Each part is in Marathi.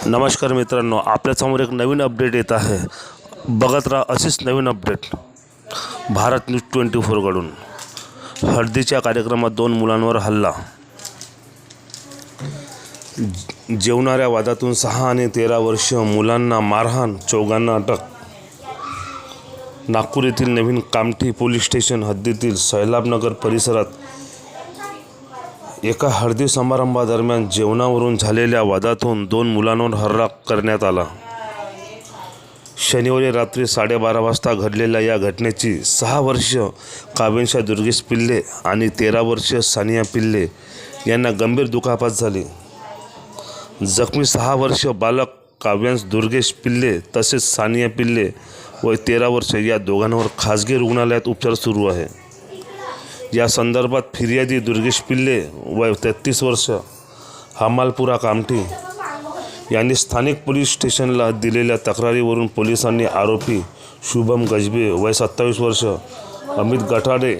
नमस्कार मित्रांनो, आपल्यासमोर एक नवीन अपडेट येत आहे. बघत राहा अशीच नवीन अपडेट भारत न्यूज 24कडून. हळदीच्या कार्यक्रमात 2 मुलांवर हल्ला. जेवणाऱ्या वादातून 6 आणि 13 वर्षीय मुलांना मारहाण, 4घांना अटक. नागपूर येथील नवीन कामठी पोलीस स्टेशन हद्दीतील सैलाबनगर परिसरात एका हळदी समारंभादरम्यान जेवणावरून झालेल्या वादातून 2 मुलांवर हल्ला करण्यात आला. शनिवारी रात्री 12:30 वाजता घडलेल्या या घटनेची 6 वर्षीय काव्यांश दुर्गेश पिल्ले आणि 13 वर्षीय सानिया पिल्ले यांना गंभीर दुखापत झाली. जखमी 6 वर्षीय बालक काव्यांश दुर्गेश पिल्ले तसेच सानिया पिल्ले वय 13 वर्षे या दोघांवर खासगी रुग्णालयात उपचार सुरू आहे. या संदर्भात फिर्यादी दुर्गेश पिल्ले वय 33 वर्ष हमालपुरा कामठी यांनी स्थानिक पोलीस स्टेशनला दिलेल्या तक्रारीवरून पोलिसांनी आरोपी शुभम गजबे वय 27 वर्ष, अमित गठाडे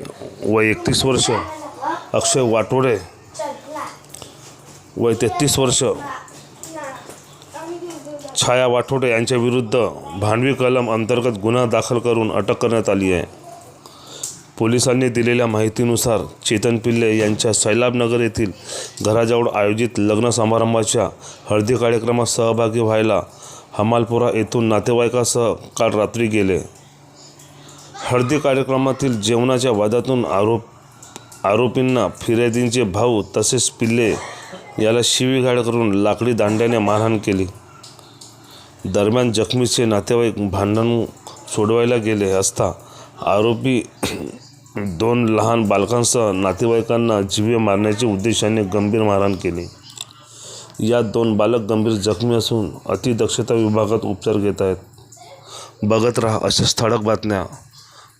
वय 31 वर्ष, अक्षय वाटोडे वय 33 वर्ष, छाया वाटोडे यांच्याविरुद्ध भांडवी कलम अंतर्गत गुन्हा दाखल करून अटक करण्यात आली आहे. पोलिसांनी दिलेल्या माहितीनुसार चेतन पिल्ले यांच्या सैलाबनगर येथील घराजवळ आयोजित लग्न समारंभाच्या हळदी कार्यक्रमात सहभागी व्हायला हमालपुरा येथून नातेवाईकासह काल रात्री गेले. हळदी कार्यक्रमातील जेवणाच्या वादातून आरोपींना फिर्यादींचे भाऊ तसेच पिल्ले याला शिवीगाळ करून लाकडी दांड्याने मारहाण केली. दरम्यान जखमीचे नातेवाईक भांडण सोडवायला गेले असता आरोपी 2 लहान बालकांसह नातेवाईकांना जीवे मारण्याच्या उद्देशाने गंभीर मारहाण केली. यात 2 बालक गंभीर जखमी असून अतिदक्षता विभागात उपचार घेत आहेत. बघत राहा अशाच ठळक बातम्या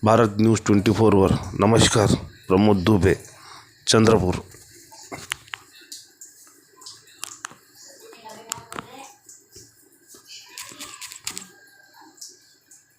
भारत न्यूज 24वर. नमस्कार. प्रमोद दुबे, चंद्रपूर.